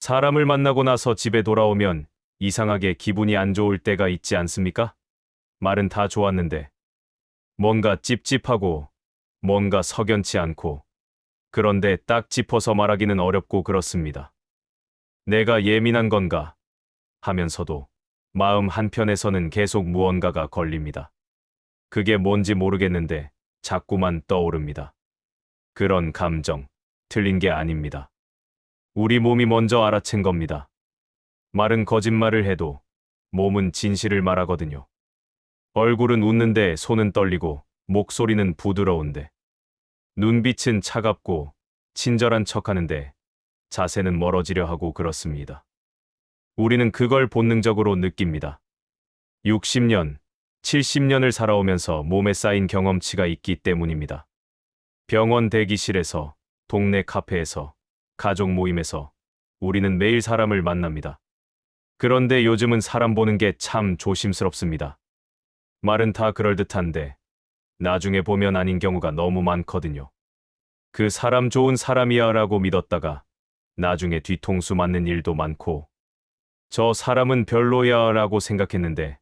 사람을 만나고 나서 집에 돌아오면 이상하게 기분이 안 좋을 때가 있지 않습니까? 말은 다 좋았는데 뭔가 찝찝하고 뭔가 석연치 않고 그런데 딱 짚어서 말하기는 어렵고 그렇습니다. 내가 예민한 건가 하면서도 마음 한편에서는 계속 무언가가 걸립니다. 그게 뭔지 모르겠는데 자꾸만 떠오릅니다. 그런 감정, 틀린 게 아닙니다. 우리 몸이 먼저 알아챈 겁니다. 말은 거짓말을 해도 몸은 진실을 말하거든요. 얼굴은 웃는데 손은 떨리고 목소리는 부드러운데 눈빛은 차갑고 친절한 척하는데 자세는 멀어지려 하고 그렇습니다. 우리는 그걸 본능적으로 느낍니다. 60년, 70년을 살아오면서 몸에 쌓인 경험치가 있기 때문입니다. 병원 대기실에서, 동네 카페에서, 가족 모임에서 우리는 매일 사람을 만납니다. 그런데 요즘은 사람 보는 게 참 조심스럽습니다. 말은 다 그럴듯한데 나중에 보면 아닌 경우가 너무 많거든요. 그 사람 좋은 사람이야 라고 믿었다가 나중에 뒤통수 맞는 일도 많고 저 사람은 별로야 라고 생각했는데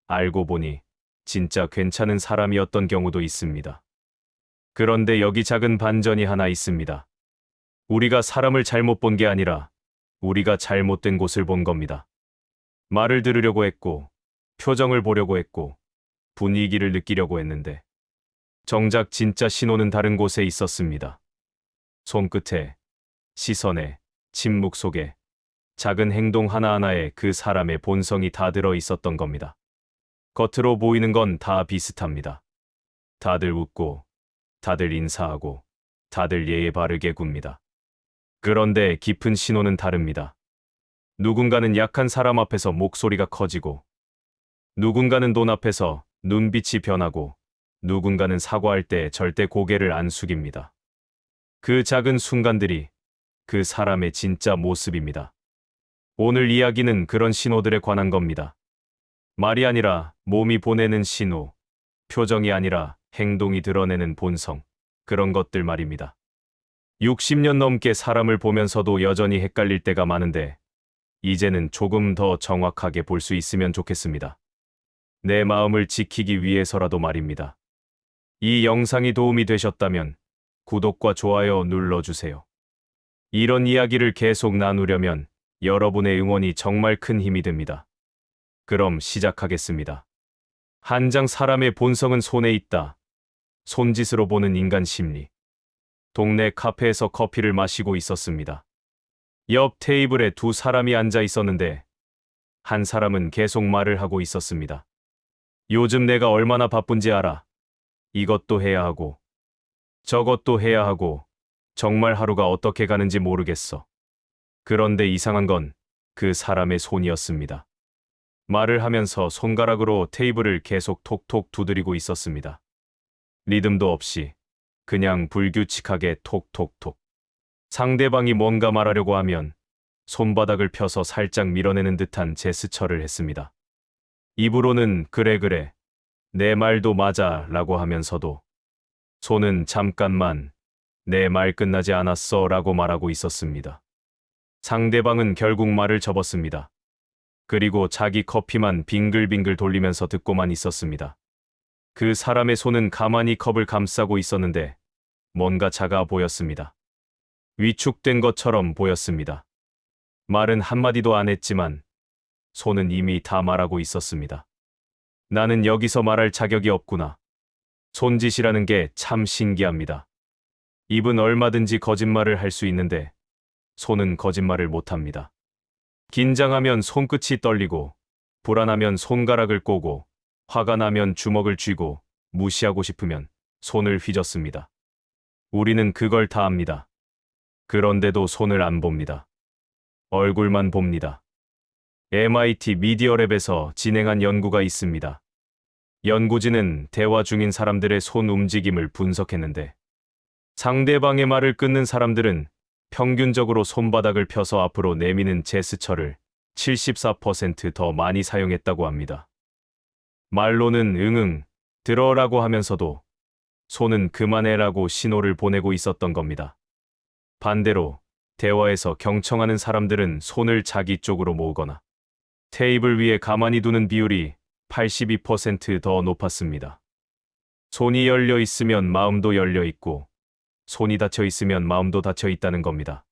알고 보니 진짜 괜찮은 사람이었던 경우도 있습니다. 그런데 여기 작은 반전이 하나 있습니다. 우리가 사람을 잘못 본 게 아니라 우리가 잘못된 곳을 본 겁니다. 말을 들으려고 했고 표정을 보려고 했고 분위기를 느끼려고 했는데 정작 진짜 신호는 다른 곳에 있었습니다. 손끝에, 시선에, 침묵 속에 작은 행동 하나하나에 그 사람의 본성이 다 들어 있었던 겁니다. 겉으로 보이는 건 다 비슷합니다. 다들 웃고, 다들 인사하고, 다들 예의 바르게 굽니다. 그런데 깊은 신호는 다릅니다. 누군가는 약한 사람 앞에서 목소리가 커지고, 누군가는 돈 앞에서 눈빛이 변하고, 누군가는 사과할 때 절대 고개를 안 숙입니다. 그 작은 순간들이 그 사람의 진짜 모습입니다. 오늘 이야기는 그런 신호들에 관한 겁니다. 말이 아니라 몸이 보내는 신호, 표정이 아니라 행동이 드러내는 본성, 그런 것들 말입니다. 60년 넘게 사람을 보면서도 여전히 헷갈릴 때가 많은데, 이제는 조금 더 정확하게 볼 수 있으면 좋겠습니다. 내 마음을 지키기 위해서라도 말입니다. 이 영상이 도움이 되셨다면 구독과 좋아요 눌러주세요. 이런 이야기를 계속 나누려면 여러분의 응원이 정말 큰 힘이 됩니다. 그럼 시작하겠습니다. 한 장 사람의 본성은 손에 있다. 손짓으로 보는 인간 심리. 동네 카페에서 커피를 마시고 있었습니다. 옆 테이블에 두 사람이 앉아 있었는데 한 사람은 계속 말을 하고 있었습니다. 요즘 내가 얼마나 바쁜지 알아. 이것도 해야 하고 저것도 해야 하고 정말 하루가 어떻게 가는지 모르겠어. 그런데 이상한 건 그 사람의 손이었습니다. 말을 하면서 손가락으로 테이블을 계속 톡톡 두드리고 있었습니다. 리듬도 없이 그냥 불규칙하게 톡톡톡. 상대방이 뭔가 말하려고 하면 손바닥을 펴서 살짝 밀어내는 듯한 제스처를 했습니다. 입으로는 그래 그래, 내 말도 맞아 라고 하면서도 손은 잠깐만 내 말 끝나지 않았어 라고 말하고 있었습니다. 상대방은 결국 말을 접었습니다. 그리고 자기 커피만 빙글빙글 돌리면서 듣고만 있었습니다. 그 사람의 손은 가만히 컵을 감싸고 있었는데 뭔가 작아 보였습니다. 위축된 것처럼 보였습니다. 말은 한마디도 안 했지만 손은 이미 다 말하고 있었습니다. 나는 여기서 말할 자격이 없구나. 손짓이라는 게 참 신기합니다. 입은 얼마든지 거짓말을 할 수 있는데 손은 거짓말을 못합니다. 긴장하면 손끝이 떨리고, 불안하면 손가락을 꼬고, 화가 나면 주먹을 쥐고, 무시하고 싶으면 손을 휘젓습니다. 우리는 그걸 다 압니다. 그런데도 손을 안 봅니다. 얼굴만 봅니다. MIT 미디어랩에서 진행한 연구가 있습니다. 연구진은 대화 중인 사람들의 손 움직임을 분석했는데, 상대방의 말을 끊는 사람들은 평균적으로 손바닥을 펴서 앞으로 내미는 제스처를 74% 더 많이 사용했다고 합니다. 말로는 응응, 들어라고 하면서도 손은 그만해라고 신호를 보내고 있었던 겁니다. 반대로 대화에서 경청하는 사람들은 손을 자기 쪽으로 모으거나 테이블 위에 가만히 두는 비율이 82%더 높았습니다. 손이 열려 있으면 마음도 열려 있고, 손이 닫혀 있으면 마음도 닫혀 있다는 겁니다.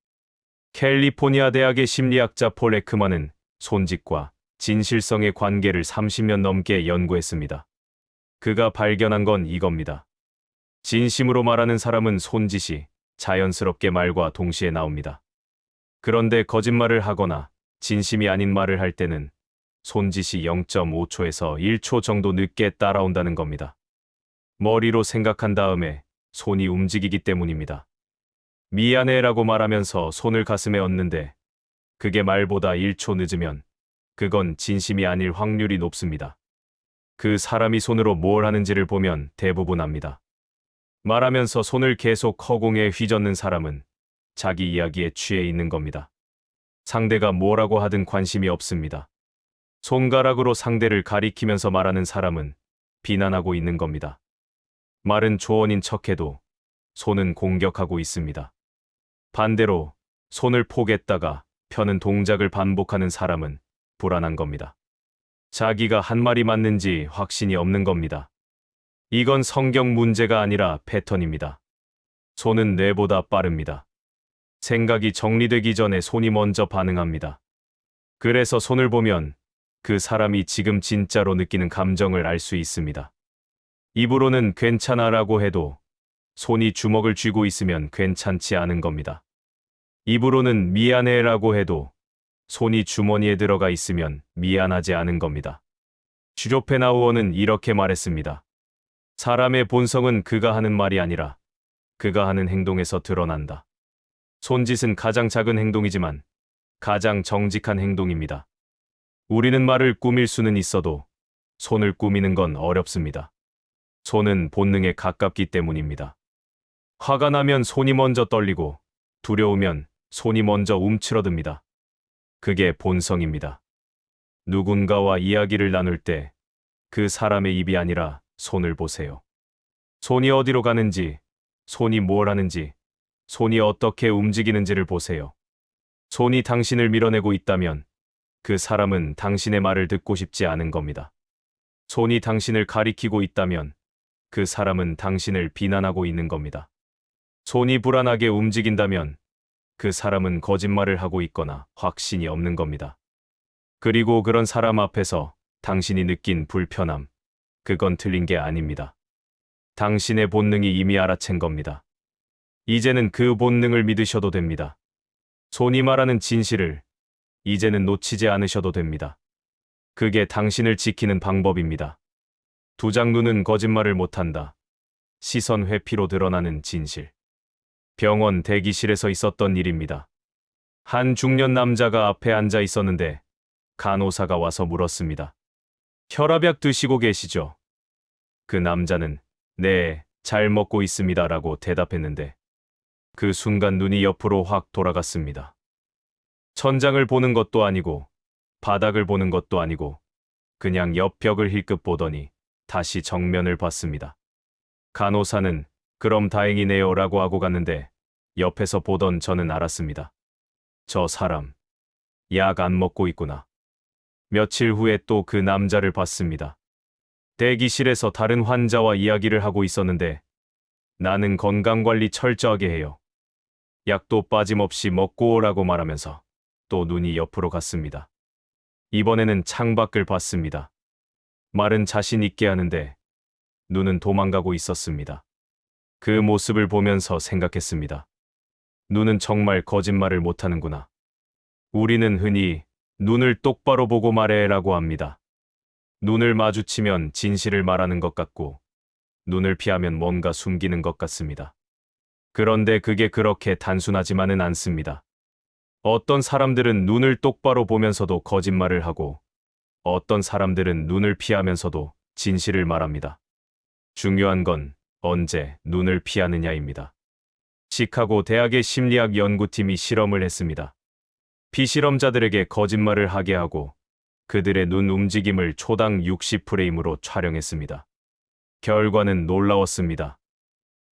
캘리포니아 대학의 심리학자 폴 에크만은 손짓과 진실성의 관계를 30년 넘게 연구했습니다. 그가 발견한 건 이겁니다. 진심으로 말하는 사람은 손짓이 자연스럽게 말과 동시에 나옵니다. 그런데 거짓말을 하거나 진심이 아닌 말을 할 때는 손짓이 0.5초에서 1초 정도 늦게 따라온다는 겁니다. 머리로 생각한 다음에 손이 움직이기 때문입니다. 미안해라고 말하면서 손을 가슴에 얹는데 그게 말보다 1초 늦으면 그건 진심이 아닐 확률이 높습니다. 그 사람이 손으로 뭘 하는지를 보면 대부분 압니다. 말하면서 손을 계속 허공에 휘젓는 사람은 자기 이야기에 취해 있는 겁니다. 상대가 뭐라고 하든 관심이 없습니다. 손가락으로 상대를 가리키면서 말하는 사람은 비난하고 있는 겁니다. 말은 조언인 척해도 손은 공격하고 있습니다. 반대로 손을 포겠다가 펴는 동작을 반복하는 사람은 불안한 겁니다. 자기가 한 말이 맞는지 확신이 없는 겁니다. 이건 성경 문제가 아니라 패턴입니다. 손은 뇌보다 빠릅니다. 생각이 정리되기 전에 손이 먼저 반응합니다. 그래서 손을 보면 그 사람이 지금 진짜로 느끼는 감정을 알 수 있습니다. 입으로는 괜찮아라고 해도 손이 주먹을 쥐고 있으면 괜찮지 않은 겁니다. 입으로는 미안해라고 해도 손이 주머니에 들어가 있으면 미안하지 않은 겁니다. 슈조펜하우어는 이렇게 말했습니다. 사람의 본성은 그가 하는 말이 아니라 그가 하는 행동에서 드러난다. 손짓은 가장 작은 행동이지만 가장 정직한 행동입니다. 우리는 말을 꾸밀 수는 있어도 손을 꾸미는 건 어렵습니다. 손은 본능에 가깝기 때문입니다. 화가 나면 손이 먼저 떨리고 두려우면 손이 먼저 움츠러듭니다. 그게 본성입니다. 누군가와 이야기를 나눌 때 그 사람의 입이 아니라 손을 보세요. 손이 어디로 가는지, 손이 뭘 하는지, 손이 어떻게 움직이는지를 보세요. 손이 당신을 밀어내고 있다면 그 사람은 당신의 말을 듣고 싶지 않은 겁니다. 손이 당신을 가리키고 있다면 그 사람은 당신을 비난하고 있는 겁니다. 손이 불안하게 움직인다면 그 사람은 거짓말을 하고 있거나 확신이 없는 겁니다. 그리고 그런 사람 앞에서 당신이 느낀 불편함, 그건 틀린 게 아닙니다. 당신의 본능이 이미 알아챈 겁니다. 이제는 그 본능을 믿으셔도 됩니다. 손이 말하는 진실을 이제는 놓치지 않으셔도 됩니다. 그게 당신을 지키는 방법입니다. 두 장 눈은 거짓말을 못한다. 시선 회피로 드러나는 진실. 병원 대기실에서 있었던 일입니다. 한 중년 남자가 앞에 앉아 있었는데 간호사가 와서 물었습니다. 혈압약 드시고 계시죠? 그 남자는 네, 잘 먹고 있습니다라고 대답했는데 그 순간 눈이 옆으로 확 돌아갔습니다. 천장을 보는 것도 아니고 바닥을 보는 것도 아니고 그냥 옆 벽을 힐끗 보더니 다시 정면을 봤습니다. 간호사는 그럼 다행이네요 라고 하고 갔는데 옆에서 보던 저는 알았습니다. 저 사람 약 안 먹고 있구나. 며칠 후에 또 그 남자를 봤습니다. 대기실에서 다른 환자와 이야기를 하고 있었는데 나는 건강관리 철저하게 해요. 약도 빠짐없이 먹고 오라고 말하면서 또 눈이 옆으로 갔습니다. 이번에는 창밖을 봤습니다. 말은 자신 있게 하는데 눈은 도망가고 있었습니다. 그 모습을 보면서 생각했습니다. 눈은 정말 거짓말을 못하는구나. 우리는 흔히 눈을 똑바로 보고 말해라고 합니다. 눈을 마주치면 진실을 말하는 것 같고 눈을 피하면 뭔가 숨기는 것 같습니다. 그런데 그게 그렇게 단순하지만은 않습니다. 어떤 사람들은 눈을 똑바로 보면서도 거짓말을 하고 어떤 사람들은 눈을 피하면서도 진실을 말합니다. 중요한 건 언제 눈을 피하느냐입니다. 시카고 대학의 심리학 연구팀이 실험을 했습니다. 피실험자들에게 거짓말을 하게 하고 그들의 눈 움직임을 초당 60프레임으로 촬영했습니다. 결과는 놀라웠습니다.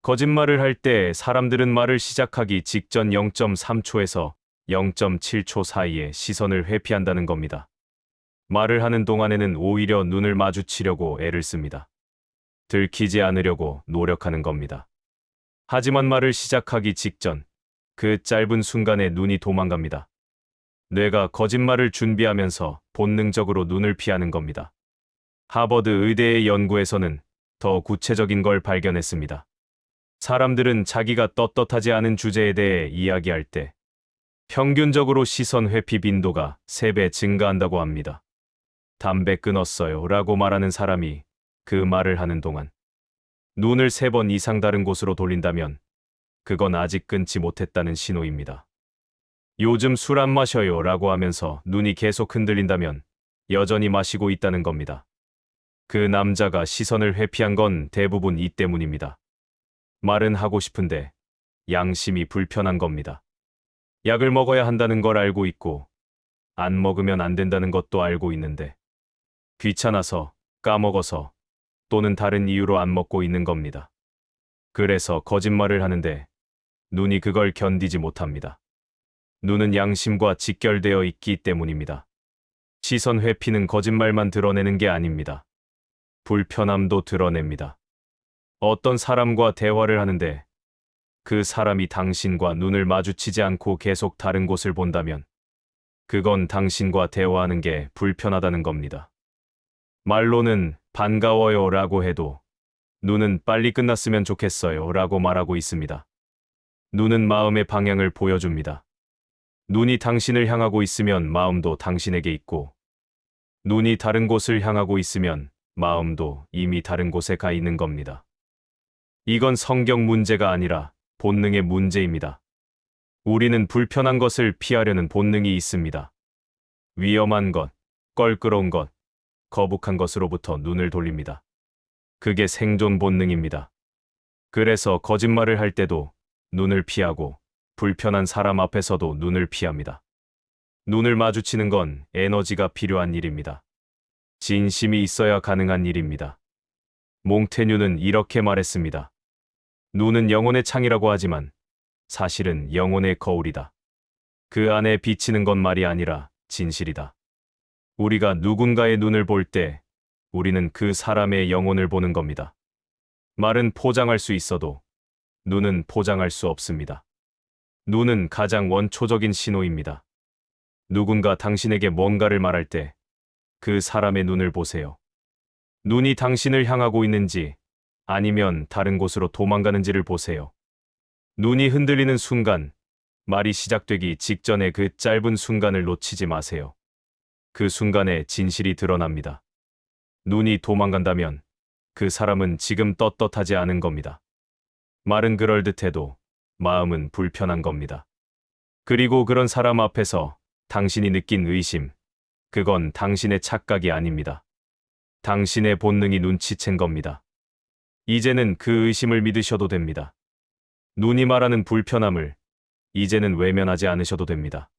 거짓말을 할 때 사람들은 말을 시작하기 직전 0.3초에서 0.7초 사이에 시선을 회피한다는 겁니다. 말을 하는 동안에는 오히려 눈을 마주치려고 애를 씁니다. 들키지 않으려고 노력하는 겁니다. 하지만 말을 시작하기 직전, 그 짧은 순간에 눈이 도망갑니다. 뇌가 거짓말을 준비하면서 본능적으로 눈을 피하는 겁니다. 하버드 의대의 연구에서는 더 구체적인 걸 발견했습니다. 사람들은 자기가 떳떳하지 않은 주제에 대해 이야기할 때 평균적으로 시선 회피 빈도가 3배 증가한다고 합니다. 담배 끊었어요 라고 말하는 사람이 그 말을 하는 동안 눈을 3번 이상 다른 곳으로 돌린다면 그건 아직 끊지 못했다는 신호입니다. 요즘 술 안 마셔요 라고 하면서 눈이 계속 흔들린다면 여전히 마시고 있다는 겁니다. 그 남자가 시선을 회피한 건 대부분 이 때문입니다. 말은 하고 싶은데 양심이 불편한 겁니다. 약을 먹어야 한다는 걸 알고 있고 안 먹으면 안 된다는 것도 알고 있는데 귀찮아서, 까먹어서 또는 다른 이유로 안 먹고 있는 겁니다. 그래서 거짓말을 하는데 눈이 그걸 견디지 못합니다. 눈은 양심과 직결되어 있기 때문입니다. 시선 회피는 거짓말만 드러내는 게 아닙니다. 불편함도 드러냅니다. 어떤 사람과 대화를 하는데 그 사람이 당신과 눈을 마주치지 않고 계속 다른 곳을 본다면 그건 당신과 대화하는 게 불편하다는 겁니다. 말로는 반가워요 라고 해도 눈은 빨리 끝났으면 좋겠어요 라고 말하고 있습니다. 눈은 마음의 방향을 보여줍니다. 눈이 당신을 향하고 있으면 마음도 당신에게 있고 눈이 다른 곳을 향하고 있으면 마음도 이미 다른 곳에 가 있는 겁니다. 이건 성경 문제가 아니라 본능의 문제입니다. 우리는 불편한 것을 피하려는 본능이 있습니다. 위험한 것, 껄끄러운 것, 거북한 것으로부터 눈을 돌립니다. 그게 생존 본능입니다. 그래서 거짓말을 할 때도 눈을 피하고 불편한 사람 앞에서도 눈을 피합니다. 눈을 마주치는 건 에너지가 필요한 일입니다. 진심이 있어야 가능한 일입니다. 몽테뉴는 이렇게 말했습니다. 눈은 영혼의 창이라고 하지만 사실은 영혼의 거울이다. 그 안에 비치는 건 말이 아니라 진실이다. 우리가 누군가의 눈을 볼 때 우리는 그 사람의 영혼을 보는 겁니다. 말은 포장할 수 있어도 눈은 포장할 수 없습니다. 눈은 가장 원초적인 신호입니다. 누군가 당신에게 뭔가를 말할 때 그 사람의 눈을 보세요. 눈이 당신을 향하고 있는지 아니면 다른 곳으로 도망가는지를 보세요. 눈이 흔들리는 순간, 말이 시작되기 직전의 그 짧은 순간을 놓치지 마세요. 그 순간에 진실이 드러납니다. 눈이 도망간다면 그 사람은 지금 떳떳하지 않은 겁니다. 말은 그럴듯해도 마음은 불편한 겁니다. 그리고 그런 사람 앞에서 당신이 느낀 의심, 그건 당신의 착각이 아닙니다. 당신의 본능이 눈치챈 겁니다. 이제는 그 의심을 믿으셔도 됩니다. 눈이 말하는 불편함을 이제는 외면하지 않으셔도 됩니다.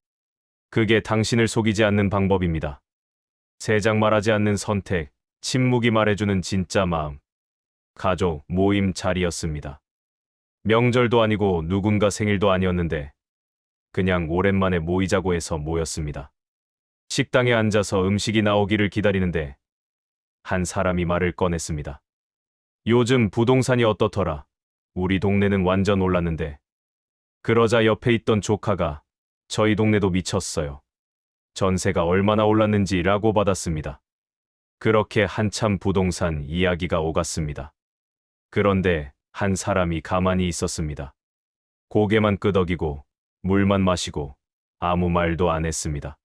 그게 당신을 속이지 않는 방법입니다. 세작 말하지 않는 선택, 침묵이 말해주는 진짜 마음. 가족 모임 자리였습니다. 명절도 아니고 누군가 생일도 아니었는데 그냥 오랜만에 모이자고 해서 모였습니다. 식당에 앉아서 음식이 나오기를 기다리는데 한 사람이 말을 꺼냈습니다. 요즘 부동산이 어떻더라? 우리 동네는 완전 올랐는데. 그러자 옆에 있던 조카가 저희 동네도 미쳤어요. 전세가 얼마나 올랐는지라고 받았습니다. 그렇게 한참 부동산 이야기가 오갔습니다. 그런데 한 사람이 가만히 있었습니다. 고개만 끄덕이고 물만 마시고 아무 말도 안 했습니다.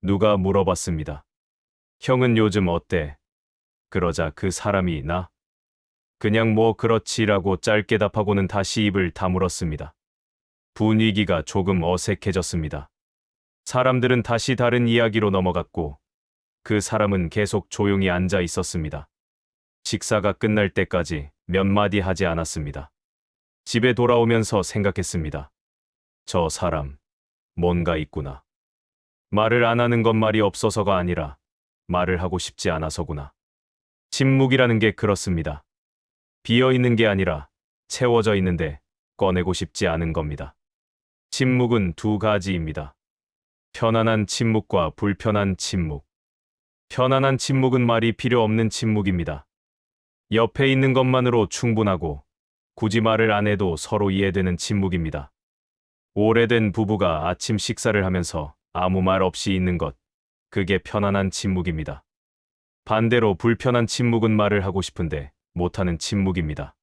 누가 물어봤습니다. 형은 요즘 어때? 그러자 그 사람이 나? 그냥 뭐 그렇지라고 짧게 답하고는 다시 입을 다물었습니다. 분위기가 조금 어색해졌습니다. 사람들은 다시 다른 이야기로 넘어갔고 그 사람은 계속 조용히 앉아 있었습니다. 식사가 끝날 때까지 몇 마디 하지 않았습니다. 집에 돌아오면서 생각했습니다. 저 사람, 뭔가 있구나. 말을 안 하는 건 말이 없어서가 아니라 말을 하고 싶지 않아서구나. 침묵이라는 게 그렇습니다. 비어 있는 게 아니라 채워져 있는데 꺼내고 싶지 않은 겁니다. 침묵은 두 가지입니다. 편안한 침묵과 불편한 침묵. 편안한 침묵은 말이 필요 없는 침묵입니다. 옆에 있는 것만으로 충분하고 굳이 말을 안 해도 서로 이해되는 침묵입니다. 오래된 부부가 아침 식사를 하면서 아무 말 없이 있는 것, 그게 편안한 침묵입니다. 반대로 불편한 침묵은 말을 하고 싶은데 못하는 침묵입니다.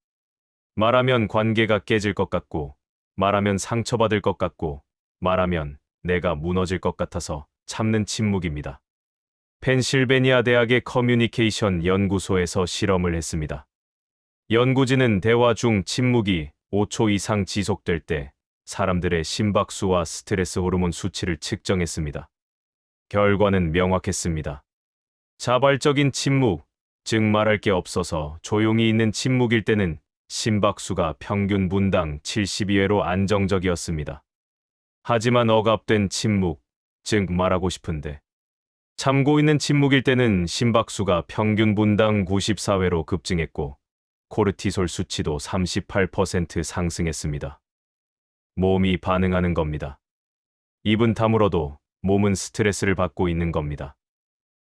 말하면 관계가 깨질 것 같고, 말하면 상처받을 것 같고, 말하면 내가 무너질 것 같아서 참는 침묵입니다. 펜실베니아 대학의 커뮤니케이션 연구소에서 실험을 했습니다. 연구진은 대화 중 침묵이 5초 이상 지속될 때 사람들의 심박수와 스트레스 호르몬 수치를 측정했습니다. 결과는 명확했습니다. 자발적인 침묵, 즉 말할 게 없어서 조용히 있는 침묵일 때는 심박수가 평균 분당 72회로 안정적이었습니다. 하지만 억압된 침묵, 즉 말하고 싶은데 참고 있는 침묵일 때는 심박수가 평균 분당 94회로 급증했고 코르티솔 수치도 38% 상승했습니다. 몸이 반응하는 겁니다. 입은 다물어도 몸은 스트레스를 받고 있는 겁니다.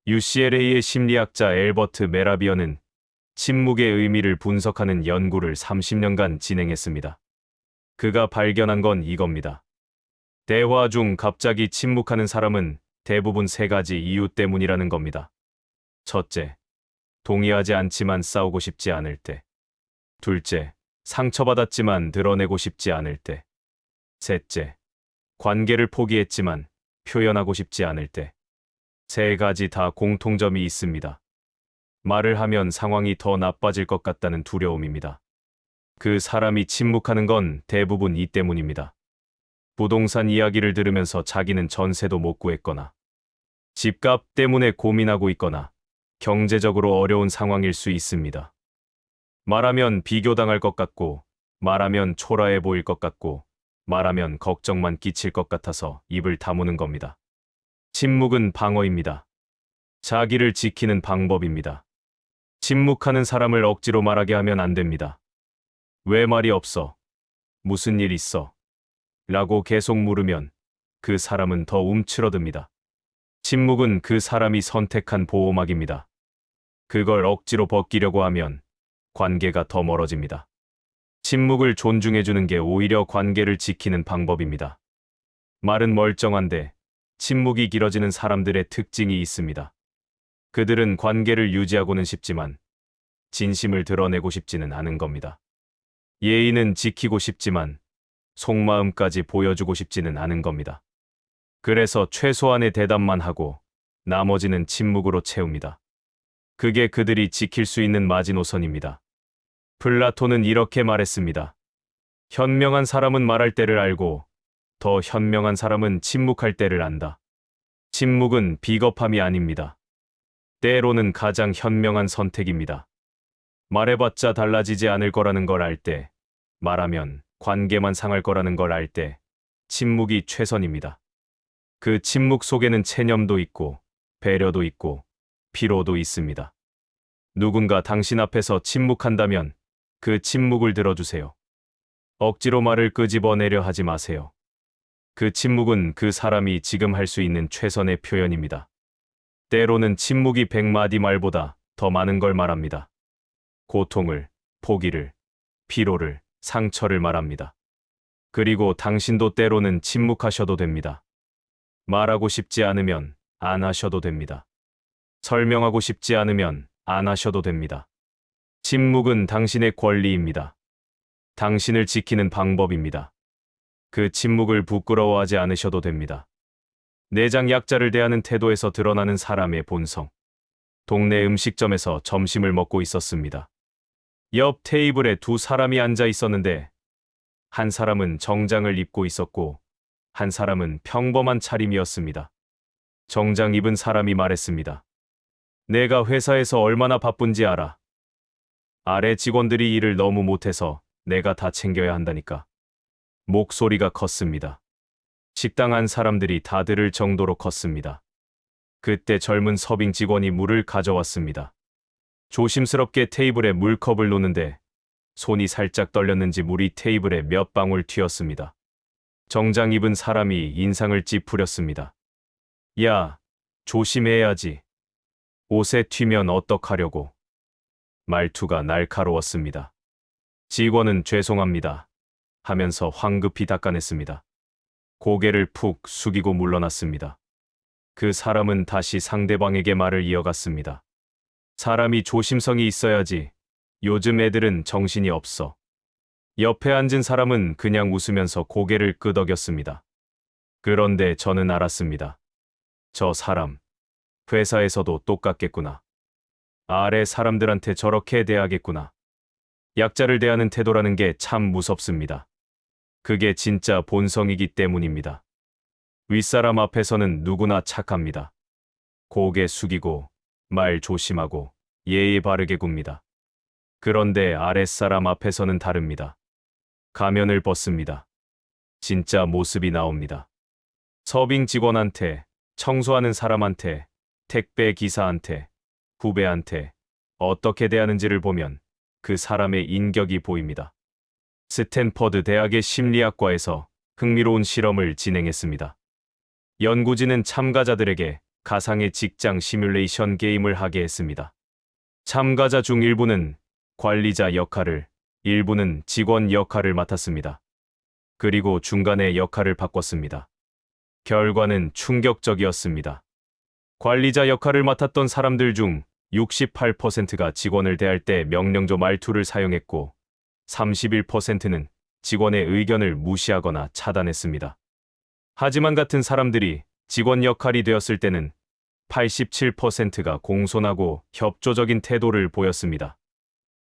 UCLA의 심리학자 엘버트 메라비어는 침묵의 의미를 분석하는 연구를 30년간 진행했습니다. 그가 발견한 건 이겁니다. 대화 중 갑자기 침묵하는 사람은 대부분 세 가지 이유 때문이라는 겁니다. 첫째, 동의하지 않지만 싸우고 싶지 않을 때. 둘째, 상처받았지만 드러내고 싶지 않을 때. 셋째, 관계를 포기했지만 표현하고 싶지 않을 때. 세 가지 다 공통점이 있습니다. 말을 하면 상황이 더 나빠질 것 같다는 두려움입니다. 그 사람이 침묵하는 건 대부분 이 때문입니다. 부동산 이야기를 들으면서 자기는 전세도 못 구했거나, 집값 때문에 고민하고 있거나, 경제적으로 어려운 상황일 수 있습니다. 말하면 비교당할 것 같고, 말하면 초라해 보일 것 같고, 말하면 걱정만 끼칠 것 같아서 입을 다무는 겁니다. 침묵은 방어입니다. 자기를 지키는 방법입니다. 침묵하는 사람을 억지로 말하게 하면 안 됩니다. 왜 말이 없어? 무슨 일 있어? 라고 계속 물으면 그 사람은 더 움츠러듭니다. 침묵은 그 사람이 선택한 보호막입니다. 그걸 억지로 벗기려고 하면 관계가 더 멀어집니다. 침묵을 존중해주는 게 오히려 관계를 지키는 방법입니다. 말은 멀쩡한데 침묵이 길어지는 사람들의 특징이 있습니다. 그들은 관계를 유지하고는 싶지만 진심을 드러내고 싶지는 않은 겁니다. 예의는 지키고 싶지만 속마음까지 보여주고 싶지는 않은 겁니다. 그래서 최소한의 대답만 하고 나머지는 침묵으로 채웁니다. 그게 그들이 지킬 수 있는 마지노선입니다. 플라톤은 이렇게 말했습니다. 현명한 사람은 말할 때를 알고 더 현명한 사람은 침묵할 때를 안다. 침묵은 비겁함이 아닙니다. 때로는 가장 현명한 선택입니다. 말해봤자 달라지지 않을 거라는 걸 알 때, 말하면 관계만 상할 거라는 걸 알 때, 침묵이 최선입니다. 그 침묵 속에는 체념도 있고, 배려도 있고, 피로도 있습니다. 누군가 당신 앞에서 침묵한다면 그 침묵을 들어주세요. 억지로 말을 끄집어내려 하지 마세요. 그 침묵은 그 사람이 지금 할 수 있는 최선의 표현입니다. 때로는 침묵이 100마디 말보다 더 많은 걸 말합니다. 고통을, 포기를, 피로를, 상처를 말합니다. 그리고 당신도 때로는 침묵하셔도 됩니다. 말하고 싶지 않으면 안 하셔도 됩니다. 설명하고 싶지 않으면 안 하셔도 됩니다. 침묵은 당신의 권리입니다. 당신을 지키는 방법입니다. 그 침묵을 부끄러워하지 않으셔도 됩니다. 내장 약자를 대하는 태도에서 드러나는 사람의 본성. 동네 음식점에서 점심을 먹고 있었습니다. 옆 테이블에 두 사람이 앉아 있었는데 한 사람은 정장을 입고 있었고 한 사람은 평범한 차림이었습니다. 정장 입은 사람이 말했습니다. 내가 회사에서 얼마나 바쁜지 알아. 아래 직원들이 일을 너무 못해서 내가 다 챙겨야 한다니까. 목소리가 컸습니다. 식당 안 사람들이 다 들을 정도로 컸습니다. 그때 젊은 서빙 직원이 물을 가져왔습니다. 조심스럽게 테이블에 물컵을 놓는데 손이 살짝 떨렸는지 물이 테이블에 몇 방울 튀었습니다. 정장 입은 사람이 인상을 찌푸렸습니다. 야, 조심해야지. 옷에 튀면 어떡하려고. 말투가 날카로웠습니다. 직원은 죄송합니다. 하면서 황급히 닦아냈습니다. 고개를 푹 숙이고 물러났습니다. 그 사람은 다시 상대방에게 말을 이어갔습니다. 사람이 조심성이 있어야지. 요즘 애들은 정신이 없어. 옆에 앉은 사람은 그냥 웃으면서 고개를 끄덕였습니다. 그런데 저는 알았습니다. 저 사람, 회사에서도 똑같겠구나. 아래 사람들한테 저렇게 대하겠구나. 약자를 대하는 태도라는 게 참 무섭습니다. 그게 진짜 본성이기 때문입니다. 윗사람 앞에서는 누구나 착합니다. 고개 숙이고, 말 조심하고, 예의 바르게 굽니다. 그런데 아랫사람 앞에서는 다릅니다. 가면을 벗습니다. 진짜 모습이 나옵니다. 서빙 직원한테, 청소하는 사람한테, 택배 기사한테, 후배한테 어떻게 대하는지를 보면 그 사람의 인격이 보입니다. 스탠퍼드 대학의 심리학과에서 흥미로운 실험을 진행했습니다. 연구진은 참가자들에게 가상의 직장 시뮬레이션 게임을 하게 했습니다. 참가자 중 일부는 관리자 역할을, 일부는 직원 역할을 맡았습니다. 그리고 중간에 역할을 바꿨습니다. 결과는 충격적이었습니다. 관리자 역할을 맡았던 사람들 중 68%가 직원을 대할 때 명령조 말투를 사용했고 31%는 직원의 의견을 무시하거나 차단했습니다. 하지만 같은 사람들이 직원 역할이 되었을 때는 87%가 공손하고 협조적인 태도를 보였습니다.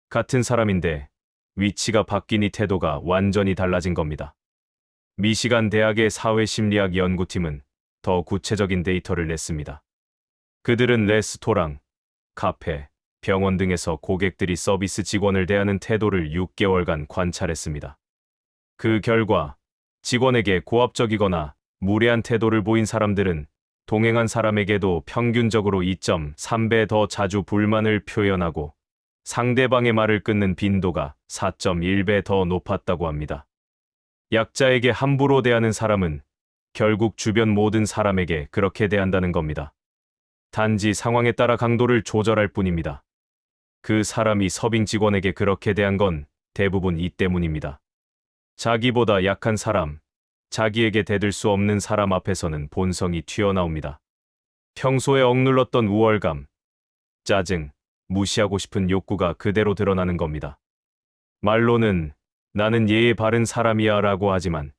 같은 사람인데 위치가 바뀌니 태도가 완전히 달라진 겁니다. 미시간 대학의 사회심리학 연구팀은 더 구체적인 데이터를 냈습니다. 그들은 레스토랑, 카페, 병원 등에서 고객들이 서비스 직원을 대하는 태도를 6개월간 관찰했습니다. 그 결과 직원에게 고압적이거나 무례한 태도를 보인 사람들은 동행한 사람에게도 평균적으로 2.3배 더 자주 불만을 표현하고 상대방의 말을 끊는 빈도가 4.1배 더 높았다고 합니다. 약자에게 함부로 대하는 사람은 결국 주변 모든 사람에게 그렇게 대한다는 겁니다. 단지 상황에 따라 강도를 조절할 뿐입니다. 그 사람이 서빙 직원에게 그렇게 대한 건 대부분 이 때문입니다. 자기보다 약한 사람, 자기에게 대들 수 없는 사람 앞에서는 본성이 튀어나옵니다. 평소에 억눌렀던 우월감, 짜증, 무시하고 싶은 욕구가 그대로 드러나는 겁니다. 말로는 나는 예의 바른 사람이야 라고 하지만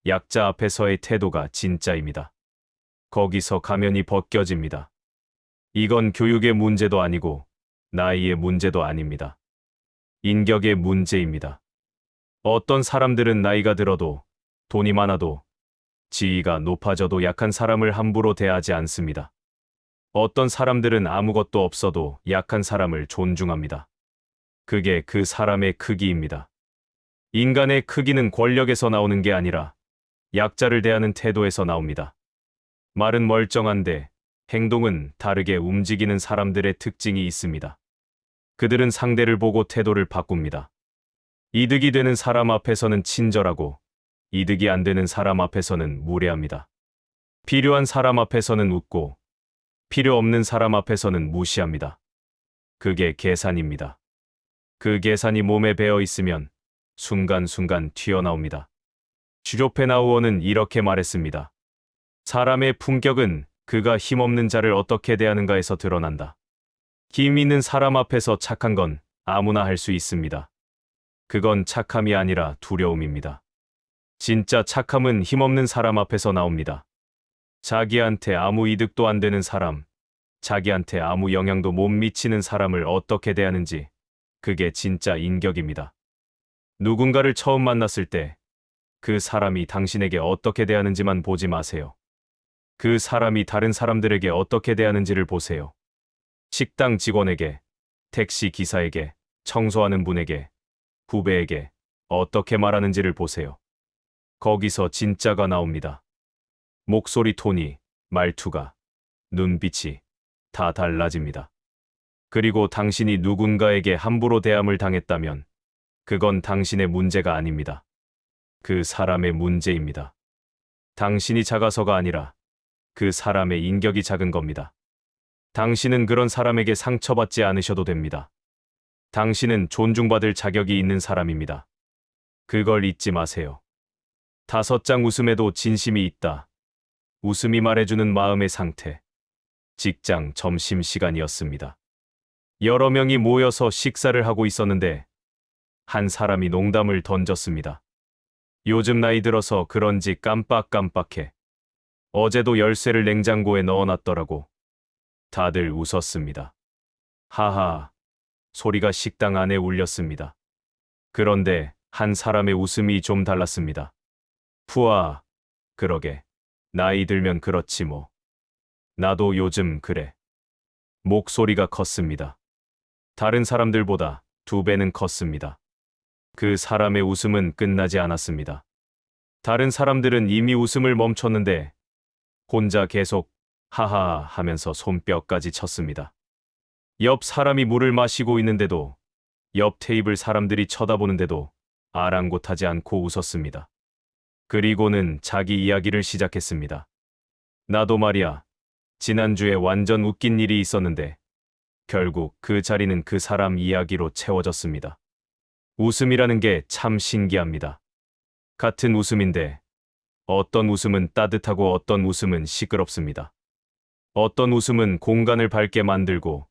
약자 앞에서의 태도가 진짜입니다. 거기서 가면이 벗겨집니다. 이건 교육의 문제도 아니고 나이의 문제도 아닙니다. 인격의 문제입니다. 어떤 사람들은 나이가 들어도 돈이 많아도 지위가 높아져도 약한 사람을 함부로 대하지 않습니다. 어떤 사람들은 아무것도 없어도 약한 사람을 존중합니다. 그게 그 사람의 크기입니다. 인간의 크기는 권력에서 나오는 게 아니라 약자를 대하는 태도에서 나옵니다. 말은 멀쩡한데 행동은 다르게 움직이는 사람들의 특징이 있습니다. 그들은 상대를 보고 태도를 바꿉니다. 이득이 되는 사람 앞에서는 친절하고 이득이 안 되는 사람 앞에서는 무례합니다. 필요한 사람 앞에서는 웃고 필요 없는 사람 앞에서는 무시합니다. 그게 계산입니다. 그 계산이 몸에 배어 있으면 순간순간 튀어나옵니다. 슈조펜하우어는 이렇게 말했습니다. 사람의 품격은 그가 힘없는 자를 어떻게 대하는가에서 드러난다. 힘 있는 사람 앞에서 착한 건 아무나 할 수 있습니다. 그건 착함이 아니라 두려움입니다. 진짜 착함은 힘없는 사람 앞에서 나옵니다. 자기한테 아무 이득도 안 되는 사람, 자기한테 아무 영향도 못 미치는 사람을 어떻게 대하는지, 그게 진짜 인격입니다. 누군가를 처음 만났을 때 그 사람이 당신에게 어떻게 대하는지만 보지 마세요. 그 사람이 다른 사람들에게 어떻게 대하는지를 보세요. 식당 직원에게, 택시 기사에게, 청소하는 분에게, 후배에게 어떻게 말하는지를 보세요. 거기서 진짜가 나옵니다. 목소리 톤이, 말투가, 눈빛이 다 달라집니다. 그리고 당신이 누군가에게 함부로 대함을 당했다면 그건 당신의 문제가 아닙니다. 그 사람의 문제입니다. 당신이 작아서가 아니라 그 사람의 인격이 작은 겁니다. 당신은 그런 사람에게 상처받지 않으셔도 됩니다. 당신은 존중받을 자격이 있는 사람입니다. 그걸 잊지 마세요. 5장 웃음에도 진심이 있다. 웃음이 말해주는 마음의 상태. 직장 점심시간이었습니다. 여러 명이 모여서 식사를 하고 있었는데 한 사람이 농담을 던졌습니다. 요즘 나이 들어서 그런지 깜빡깜빡해. 어제도 열쇠를 냉장고에 넣어놨더라고. 다들 웃었습니다. 하하. 소리가 식당 안에 울렸습니다. 그런데 한 사람의 웃음이 좀 달랐습니다. 푸아. 그러게. 나이 들면 그렇지 뭐. 나도 요즘 그래. 목소리가 컸습니다. 다른 사람들보다 2배는 컸습니다. 그 사람의 웃음은 끝나지 않았습니다. 다른 사람들은 이미 웃음을 멈췄는데 혼자 계속 하하 하면서 손뼉까지 쳤습니다. 옆 사람이 물을 마시고 있는데도, 옆 테이블 사람들이 쳐다보는데도 아랑곳하지 않고 웃었습니다. 그리고는 자기 이야기를 시작했습니다. 나도 말이야. 지난주에 완전 웃긴 일이 있었는데 결국 그 자리는 그 사람 이야기로 채워졌습니다. 웃음이라는 게 참 신기합니다. 같은 웃음인데 어떤 웃음은 따뜻하고 어떤 웃음은 시끄럽습니다. 어떤 웃음은 공간을 밝게 만들고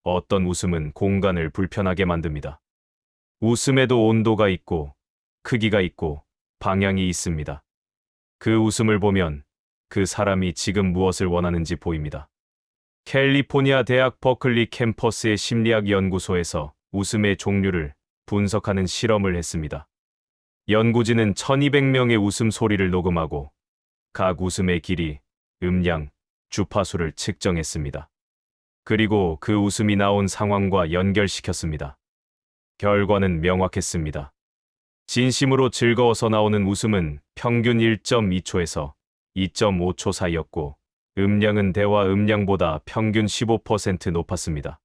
어떤 웃음은 공간을 불편하게 만듭니다. 웃음에도 온도가 있고 크기가 있고 방향이 있습니다. 그 웃음을 보면 그 사람이 지금 무엇을 원하는지 보입니다. 캘리포니아 대학 버클리 캠퍼스의 심리학 연구소에서 웃음의 종류를 분석하는 실험을 했습니다. 연구진은 1200명의 웃음 소리를 녹음하고 각 웃음의 길이, 음량, 주파수를 측정했습니다. 그리고 그 웃음이 나온 상황과 연결시켰습니다. 결과는 명확했습니다. 진심으로 즐거워서 나오는 웃음은 평균 1.2초에서 2.5초 사이였고 음량은 대화 음량보다 평균 15% 높았습니다.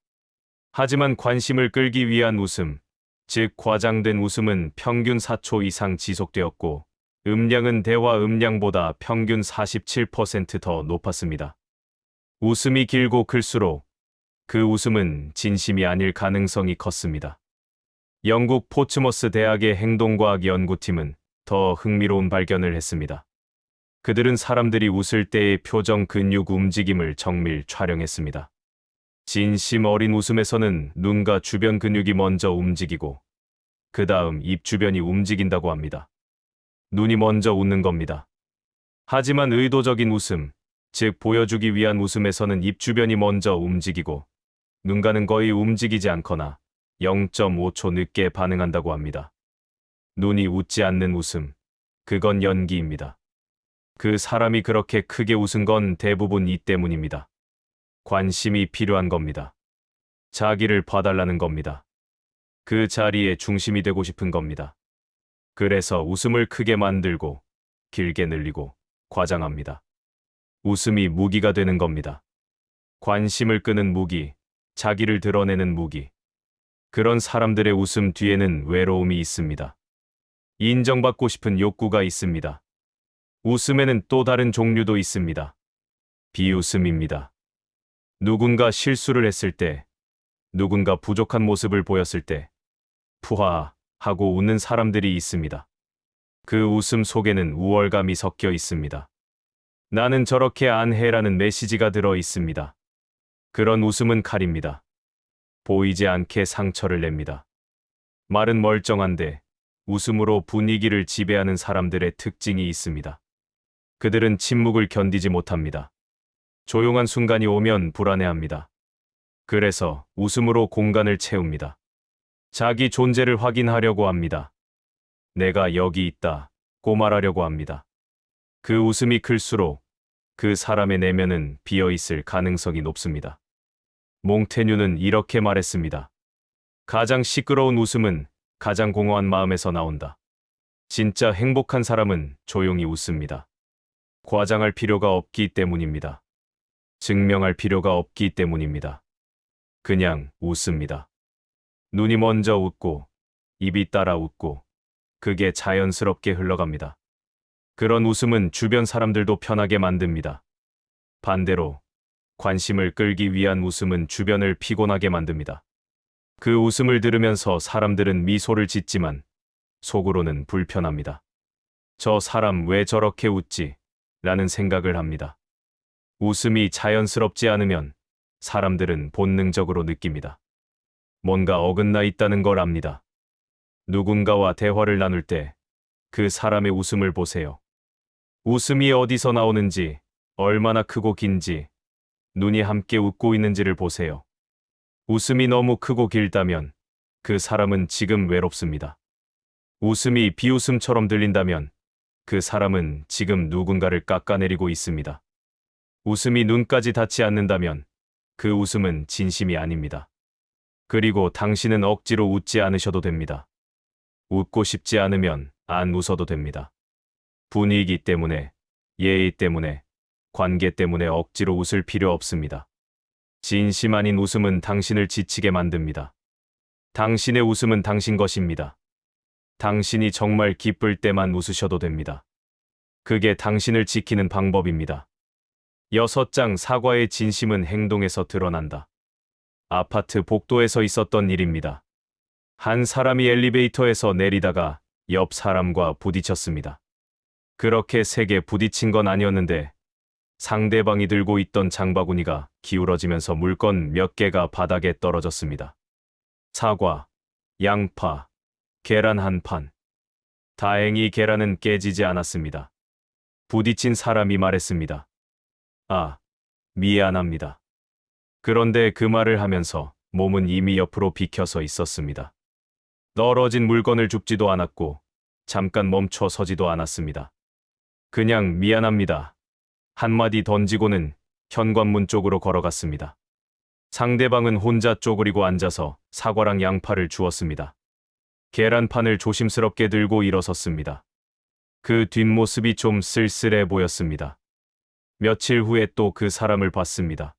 하지만 관심을 끌기 위한 웃음, 즉 과장된 웃음은 평균 4초 이상 지속되었고 음량은 대화 음량보다 평균 47% 더 높았습니다. 웃음이 길고 클수록 그 웃음은 진심이 아닐 가능성이 컸습니다. 영국 포츠머스 대학의 행동과학 연구팀은 더 흥미로운 발견을 했습니다. 그들은 사람들이 웃을 때의 표정 근육 움직임을 정밀 촬영했습니다. 진심 어린 웃음에서는 눈과 주변 근육이 먼저 움직이고 그 다음 입 주변이 움직인다고 합니다. 눈이 먼저 웃는 겁니다. 하지만 의도적인 웃음, 즉 보여주기 위한 웃음에서는 입 주변이 먼저 움직이고 눈가는 거의 움직이지 않거나 0.5초 늦게 반응한다고 합니다. 눈이 웃지 않는 웃음, 그건 연기입니다. 그 사람이 그렇게 크게 웃은 건 대부분 이 때문입니다. 관심이 필요한 겁니다. 자기를 봐달라는 겁니다. 그 자리에 중심이 되고 싶은 겁니다. 그래서 웃음을 크게 만들고 길게 늘리고 과장합니다. 웃음이 무기가 되는 겁니다. 관심을 끄는 무기, 자기를 드러내는 무기. 그런 사람들의 웃음 뒤에는 외로움이 있습니다. 인정받고 싶은 욕구가 있습니다. 웃음에는 또 다른 종류도 있습니다. 비웃음입니다. 누군가 실수를 했을 때, 누군가 부족한 모습을 보였을 때, 푸하 하고 웃는 사람들이 있습니다. 그 웃음 속에는 우월감이 섞여 있습니다. 나는 저렇게 안 해라는 메시지가 들어 있습니다. 그런 웃음은 칼입니다. 보이지 않게 상처를 냅니다. 말은 멀쩡한데 웃음으로 분위기를 지배하는 사람들의 특징이 있습니다. 그들은 침묵을 견디지 못합니다. 조용한 순간이 오면 불안해합니다. 그래서 웃음으로 공간을 채웁니다. 자기 존재를 확인하려고 합니다. 내가 여기 있다고 말하려고 합니다. 그 웃음이 클수록 그 사람의 내면은 비어있을 가능성이 높습니다. 몽테뉴는 이렇게 말했습니다. 가장 시끄러운 웃음은 가장 공허한 마음에서 나온다. 진짜 행복한 사람은 조용히 웃습니다. 과장할 필요가 없기 때문입니다. 증명할 필요가 없기 때문입니다. 그냥 웃습니다. 눈이 먼저 웃고 입이 따라 웃고 그게 자연스럽게 흘러갑니다. 그런 웃음은 주변 사람들도 편하게 만듭니다. 반대로 관심을 끌기 위한 웃음은 주변을 피곤하게 만듭니다. 그 웃음을 들으면서 사람들은 미소를 짓지만 속으로는 불편합니다. 저 사람 왜 저렇게 웃지? 라는 생각을 합니다. 웃음이 자연스럽지 않으면 사람들은 본능적으로 느낍니다. 뭔가 어긋나 있다는 걸 압니다. 누군가와 대화를 나눌 때 그 사람의 웃음을 보세요. 웃음이 어디서 나오는지, 얼마나 크고 긴지, 눈이 함께 웃고 있는지를 보세요. 웃음이 너무 크고 길다면 그 사람은 지금 외롭습니다. 웃음이 비웃음처럼 들린다면 그 사람은 지금 누군가를 깎아내리고 있습니다. 웃음이 눈까지 닿지 않는다면 그 웃음은 진심이 아닙니다. 그리고 당신은 억지로 웃지 않으셔도 됩니다. 웃고 싶지 않으면 안 웃어도 됩니다. 분위기 때문에, 예의 때문에, 관계 때문에 억지로 웃을 필요 없습니다. 진심 아닌 웃음은 당신을 지치게 만듭니다. 당신의 웃음은 당신 것입니다. 당신이 정말 기쁠 때만 웃으셔도 됩니다. 그게 당신을 지키는 방법입니다. 6장 사과의 진심은 행동에서 드러난다. 아파트 복도에서 있었던 일입니다. 한 사람이 엘리베이터에서 내리다가 옆 사람과 부딪혔습니다. 그렇게 세게 부딪힌 건 아니었는데 상대방이 들고 있던 장바구니가 기울어지면서 물건 몇 개가 바닥에 떨어졌습니다. 사과, 양파, 계란 한 판. 다행히 계란은 깨지지 않았습니다. 부딪힌 사람이 말했습니다. 아, 미안합니다. 그런데 그 말을 하면서 몸은 이미 옆으로 비켜서 있었습니다. 떨어진 물건을 줍지도 않았고 잠깐 멈춰 서지도 않았습니다. 그냥 미안합니다. 한마디 던지고는 현관문 쪽으로 걸어갔습니다. 상대방은 혼자 쪼그리고 앉아서 사과랑 양파를 주었습니다. 계란판을 조심스럽게 들고 일어섰습니다. 그 뒷모습이 좀 쓸쓸해 보였습니다. 며칠 후에 또 그 사람을 봤습니다.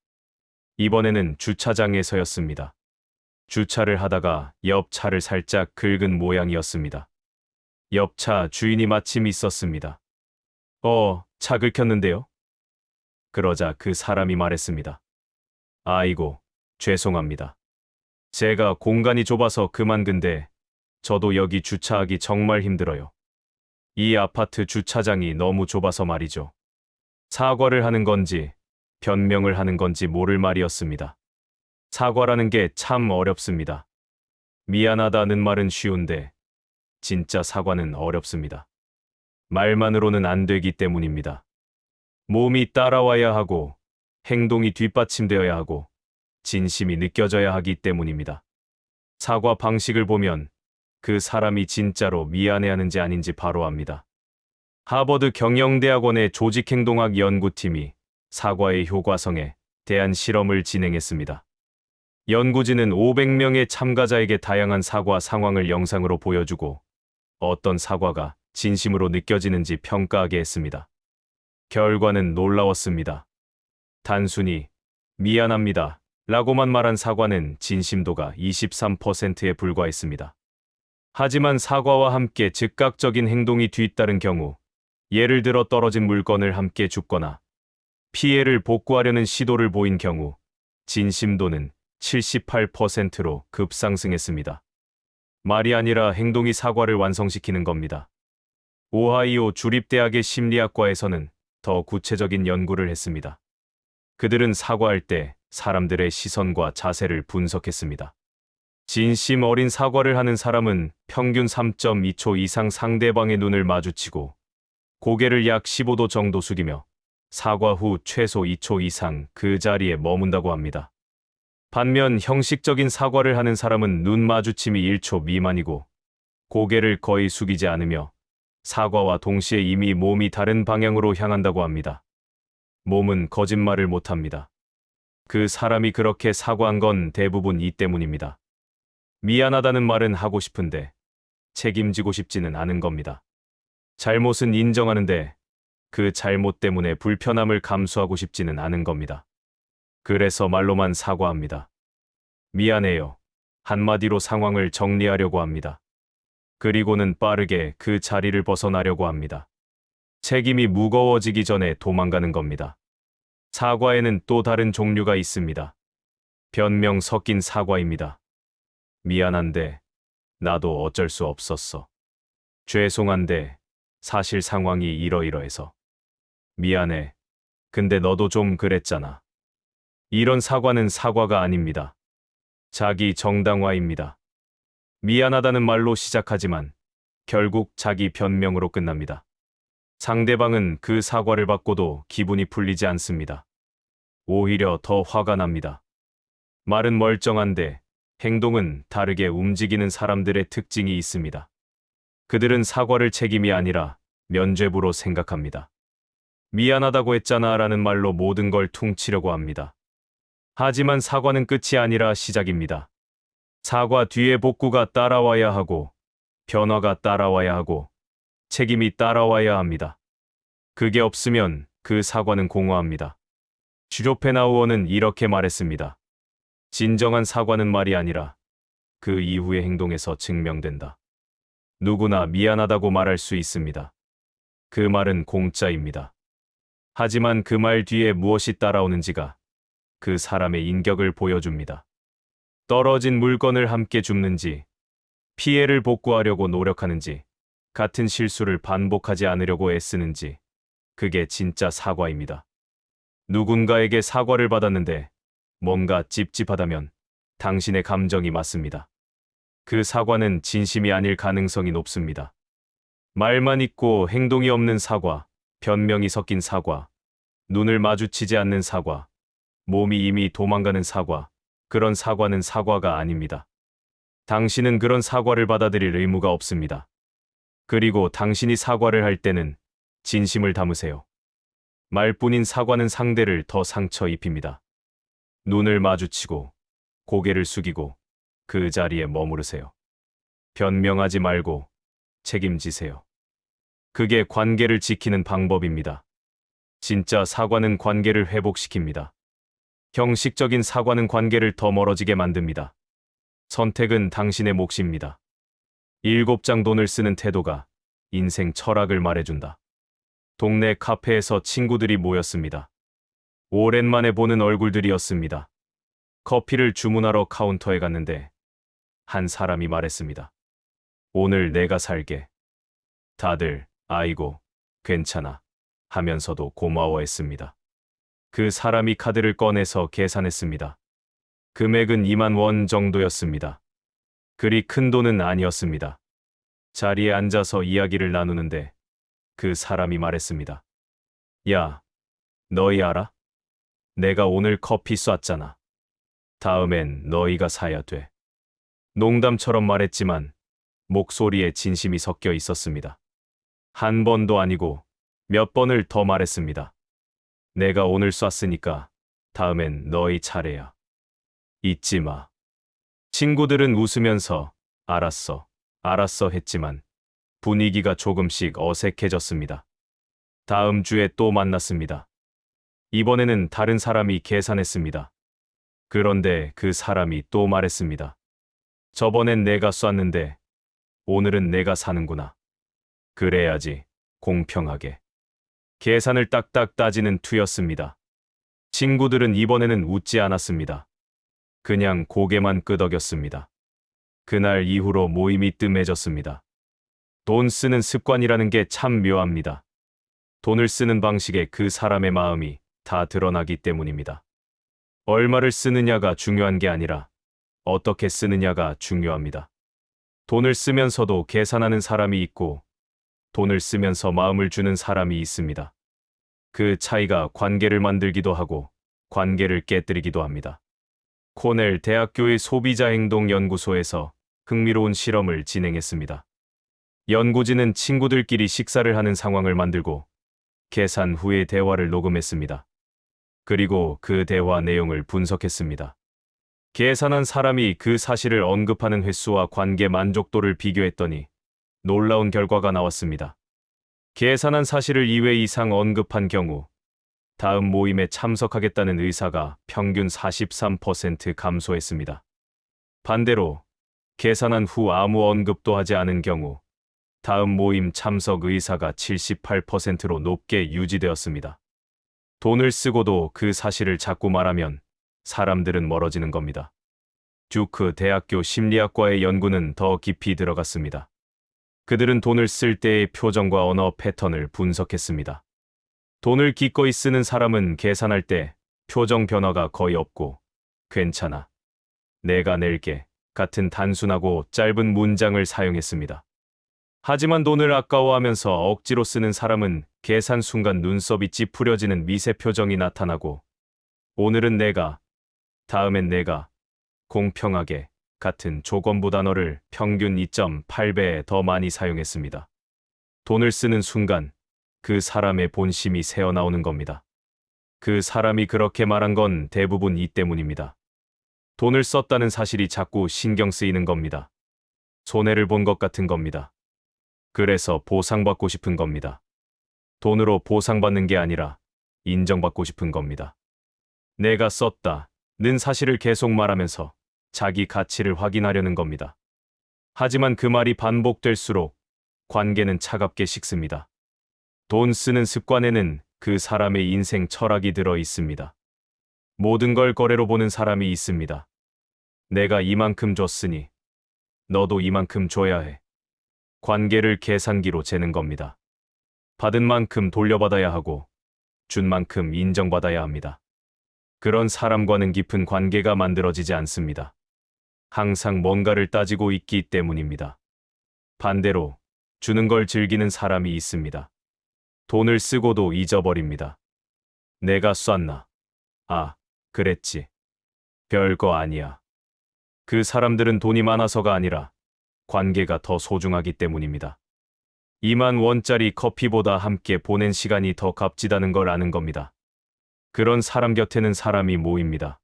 이번에는 주차장에서였습니다. 주차를 하다가 옆 차를 살짝 긁은 모양이었습니다. 옆 차 주인이 마침 있었습니다. 차 긁혔는데요? 그러자 그 사람이 말했습니다. 아이고, 죄송합니다. 제가 공간이 좁아서 그만 근데 저도 여기 주차하기 정말 힘들어요. 이 아파트 주차장이 너무 좁아서 말이죠. 사과를 하는 건지 변명을 하는 건지 모를 말이었습니다. 사과라는 게 참 어렵습니다. 미안하다는 말은 쉬운데 진짜 사과는 어렵습니다. 말만으로는 안 되기 때문입니다. 몸이 따라와야 하고 행동이 뒷받침되어야 하고 진심이 느껴져야 하기 때문입니다. 사과 방식을 보면 그 사람이 진짜로 미안해하는지 아닌지 바로 압니다. 하버드 경영대학원의 조직행동학 연구팀이 사과의 효과성에 대한 실험을 진행했습니다. 연구진은 500명의 참가자에게 다양한 사과 상황을 영상으로 보여주고 어떤 사과가 진심으로 느껴지는지 평가하게 했습니다. 결과는 놀라웠습니다. 단순히 미안합니다 라고만 말한 사과는 진심도가 23%에 불과했습니다. 하지만 사과와 함께 즉각적인 행동이 뒤따른 경우, 예를 들어 떨어진 물건을 함께 줍거나 피해를 복구하려는 시도를 보인 경우 진심도는 78%로 급상승했습니다. 말이 아니라 행동이 사과를 완성시키는 겁니다. 오하이오 주립대학의 심리학과에서는 더 구체적인 연구를 했습니다. 그들은 사과할 때 사람들의 시선과 자세를 분석했습니다. 진심 어린 사과를 하는 사람은 평균 3.2초 이상 상대방의 눈을 마주치고 고개를 약 15도 정도 숙이며 사과 후 최소 2초 이상 그 자리에 머문다고 합니다. 반면 형식적인 사과를 하는 사람은 눈 마주침이 1초 미만이고 고개를 거의 숙이지 않으며 사과와 동시에 이미 몸이 다른 방향으로 향한다고 합니다. 몸은 거짓말을 못합니다. 그 사람이 그렇게 사과한 건 대부분 이 때문입니다. 미안하다는 말은 하고 싶은데 책임지고 싶지는 않은 겁니다. 잘못은 인정하는데 그 잘못 때문에 불편함을 감수하고 싶지는 않은 겁니다. 그래서 말로만 사과합니다. 미안해요. 한마디로 상황을 정리하려고 합니다. 그리고는 빠르게 그 자리를 벗어나려고 합니다. 책임이 무거워지기 전에 도망가는 겁니다. 사과에는 또 다른 종류가 있습니다. 변명 섞인 사과입니다. 미안한데, 나도 어쩔 수 없었어. 죄송한데, 사실 상황이 이러이러해서. 미안해. 근데 너도 좀 그랬잖아. 이런 사과는 사과가 아닙니다. 자기 정당화입니다. 미안하다는 말로 시작하지만 결국 자기 변명으로 끝납니다. 상대방은 그 사과를 받고도 기분이 풀리지 않습니다. 오히려 더 화가 납니다. 말은 멀쩡한데 행동은 다르게 움직이는 사람들의 특징이 있습니다. 그들은 사과를 책임이 아니라 면죄부로 생각합니다. 미안하다고 했잖아 라는 말로 모든 걸 퉁치려고 합니다. 하지만 사과는 끝이 아니라 시작입니다. 사과 뒤에 복구가 따라와야 하고, 변화가 따라와야 하고, 책임이 따라와야 합니다. 그게 없으면 그 사과는 공허합니다. 슈로펜하우어는 이렇게 말했습니다. 진정한 사과는 말이 아니라 그 이후의 행동에서 증명된다. 누구나 미안하다고 말할 수 있습니다. 그 말은 공짜입니다. 하지만 그 말 뒤에 무엇이 따라오는지가 그 사람의 인격을 보여줍니다. 떨어진 물건을 함께 줍는지, 피해를 복구하려고 노력하는지, 같은 실수를 반복하지 않으려고 애쓰는지, 그게 진짜 사과입니다. 누군가에게 사과를 받았는데 뭔가 찝찝하다면 당신의 감정이 맞습니다. 그 사과는 진심이 아닐 가능성이 높습니다. 말만 있고 행동이 없는 사과, 변명이 섞인 사과, 눈을 마주치지 않는 사과, 몸이 이미 도망가는 사과, 그런 사과는 사과가 아닙니다. 당신은 그런 사과를 받아들일 의무가 없습니다. 그리고 당신이 사과를 할 때는 진심을 담으세요. 말뿐인 사과는 상대를 더 상처 입힙니다. 눈을 마주치고 고개를 숙이고 그 자리에 머무르세요. 변명하지 말고 책임지세요. 그게 관계를 지키는 방법입니다. 진짜 사과는 관계를 회복시킵니다. 형식적인 사과는 관계를 더 멀어지게 만듭니다. 선택은 당신의 몫입니다. 7장 돈을 쓰는 태도가 인생 철학을 말해준다. 동네 카페에서 친구들이 모였습니다. 오랜만에 보는 얼굴들이었습니다. 커피를 주문하러 카운터에 갔는데 한 사람이 말했습니다. 오늘 내가 살게. 다들 아이고 괜찮아 하면서도 고마워했습니다. 그 사람이 카드를 꺼내서 계산했습니다. 금액은 2만 원 정도였습니다. 그리 큰 돈은 아니었습니다. 자리에 앉아서 이야기를 나누는데 그 사람이 말했습니다. 야, 너희 알아? 내가 오늘 커피 쐈잖아. 다음엔 너희가 사야 돼. 농담처럼 말했지만 목소리에 진심이 섞여 있었습니다. 한 번도 아니고 몇 번을 더 말했습니다. 내가 오늘 쐈으니까 다음엔 너희 차례야. 잊지 마. 친구들은 웃으면서 알았어, 알았어 했지만 분위기가 조금씩 어색해졌습니다. 다음 주에 또 만났습니다. 이번에는 다른 사람이 계산했습니다. 그런데 그 사람이 또 말했습니다. 저번엔 내가 쐈는데 오늘은 내가 사는구나. 그래야지, 공평하게. 계산을 딱딱 따지는 투였습니다. 친구들은 이번에는 웃지 않았습니다. 그냥 고개만 끄덕였습니다. 그날 이후로 모임이 뜸해졌습니다. 돈 쓰는 습관이라는 게 참 묘합니다. 돈을 쓰는 방식에 그 사람의 마음이 다 드러나기 때문입니다. 얼마를 쓰느냐가 중요한 게 아니라 어떻게 쓰느냐가 중요합니다. 돈을 쓰면서도 계산하는 사람이 있고 돈을 쓰면서 마음을 주는 사람이 있습니다. 그 차이가 관계를 만들기도 하고 관계를 깨뜨리기도 합니다. 코넬 대학교의 소비자 행동 연구소에서 흥미로운 실험을 진행했습니다. 연구진은 친구들끼리 식사를 하는 상황을 만들고 계산 후의 대화를 녹음했습니다. 그리고 그 대화 내용을 분석했습니다. 계산한 사람이 그 사실을 언급하는 횟수와 관계 만족도를 비교했더니 놀라운 결과가 나왔습니다. 계산한 사실을 2회 이상 언급한 경우 다음 모임에 참석하겠다는 의사가 평균 43% 감소했습니다. 반대로 계산한 후 아무 언급도 하지 않은 경우 다음 모임 참석 의사가 78%로 높게 유지되었습니다. 돈을 쓰고도 그 사실을 자꾸 말하면 사람들은 멀어지는 겁니다. 듀크 대학교 심리학과의 연구는 더 깊이 들어갔습니다. 그들은 돈을 쓸 때의 표정과 언어 패턴을 분석했습니다. 돈을 기꺼이 쓰는 사람은 계산할 때 표정 변화가 거의 없고 괜찮아, 내가 낼게 같은 단순하고 짧은 문장을 사용했습니다. 하지만 돈을 아까워하면서 억지로 쓰는 사람은 계산 순간 눈썹이 찌푸려지는 미세 표정이 나타나고 오늘은 내가, 다음엔 내가, 공평하게 같은 조건부 단어를 평균 2.8배 더 많이 사용했습니다. 돈을 쓰는 순간 그 사람의 본심이 새어나오는 겁니다. 그 사람이 그렇게 말한 건 대부분 이 때문입니다. 돈을 썼다는 사실이 자꾸 신경 쓰이는 겁니다. 손해를 본 것 같은 겁니다. 그래서 보상받고 싶은 겁니다. 돈으로 보상받는 게 아니라 인정받고 싶은 겁니다. 내가 썼다는 사실을 계속 말하면서 자기 가치를 확인하려는 겁니다. 하지만 그 말이 반복될수록 관계는 차갑게 식습니다. 돈 쓰는 습관에는 그 사람의 인생 철학이 들어 있습니다. 모든 걸 거래로 보는 사람이 있습니다. 내가 이만큼 줬으니 너도 이만큼 줘야 해. 관계를 계산기로 재는 겁니다. 받은 만큼 돌려받아야 하고 준 만큼 인정받아야 합니다. 그런 사람과는 깊은 관계가 만들어지지 않습니다. 항상 뭔가를 따지고 있기 때문입니다. 반대로 주는 걸 즐기는 사람이 있습니다. 돈을 쓰고도 잊어버립니다. 내가 쐈나? 아, 그랬지. 별거 아니야. 그 사람들은 돈이 많아서가 아니라 관계가 더 소중하기 때문입니다. 2만 원짜리 커피보다 함께 보낸 시간이 더 값지다는 걸 아는 겁니다. 그런 사람 곁에는 사람이 모입니다.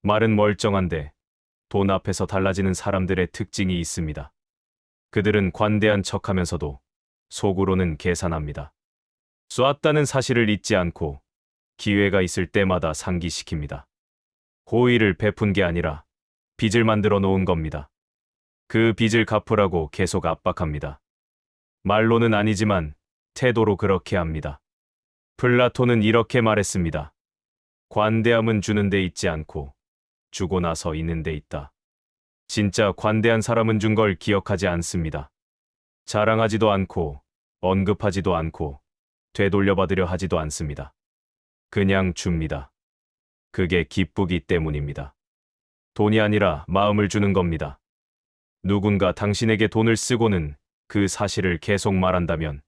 말은 멀쩡한데 돈 앞에서 달라지는 사람들의 특징이 있습니다. 그들은 관대한 척하면서도 속으로는 계산합니다. 쏘았다는 사실을 잊지 않고 기회가 있을 때마다 상기시킵니다. 호의를 베푼 게 아니라 빚을 만들어 놓은 겁니다. 그 빚을 갚으라고 계속 압박합니다. 말로는 아니지만 태도로 그렇게 합니다. 플라톤은 이렇게 말했습니다. 관대함은 주는 데 있지 않고 주고 나서 있는 데 있다. 진짜 관대한 사람은 준 걸 기억하지 않습니다. 자랑하지도 않고 언급하지도 않고 되돌려받으려 하지도 않습니다. 그냥 줍니다. 그게 기쁘기 때문입니다. 돈이 아니라 마음을 주는 겁니다. 누군가 당신에게 돈을 쓰고는 그 사실을 계속 말한다면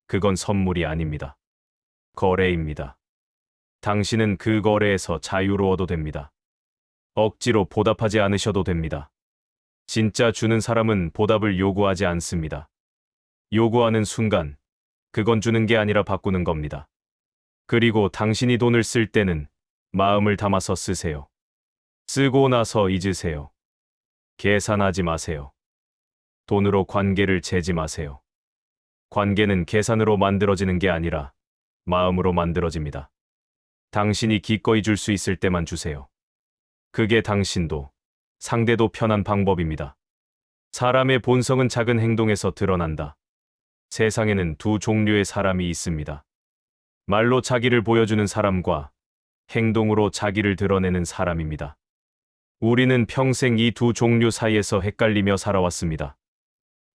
그건 선물이 아닙니다. 거래입니다. 당신은 그 거래에서 자유로워도 됩니다. 억지로 보답하지 않으셔도 됩니다. 진짜 주는 사람은 보답을 요구하지 않습니다. 요구하는 순간 그건 주는 게 아니라 바꾸는 겁니다. 그리고 당신이 돈을 쓸 때는 마음을 담아서 쓰세요. 쓰고 나서 잊으세요. 계산하지 마세요. 돈으로 관계를 재지 마세요. 관계는 계산으로 만들어지는 게 아니라 마음으로 만들어집니다. 당신이 기꺼이 줄 수 있을 때만 주세요. 그게 당신도 상대도 편한 방법입니다. 사람의 본성은 작은 행동에서 드러난다. 세상에는 두 종류의 사람이 있습니다. 말로 자기를 보여주는 사람과 행동으로 자기를 드러내는 사람입니다. 우리는 평생 이 두 종류 사이에서 헷갈리며 살아왔습니다.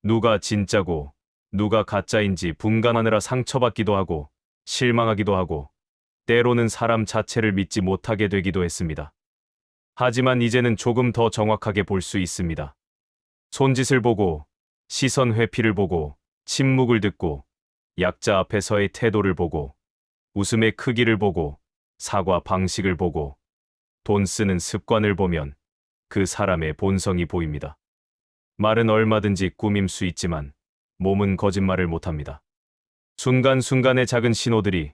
누가 진짜고 누가 가짜인지 분간하느라 상처받기도 하고 실망하기도 하고 때로는 사람 자체를 믿지 못하게 되기도 했습니다. 하지만 이제는 조금 더 정확하게 볼 수 있습니다. 손짓을 보고, 시선 회피를 보고, 침묵을 듣고, 약자 앞에서의 태도를 보고, 웃음의 크기를 보고, 사과 방식을 보고, 돈 쓰는 습관을 보면 그 사람의 본성이 보입니다. 말은 얼마든지 꾸밈 수 있지만 몸은 거짓말을 못합니다. 순간순간의 작은 신호들이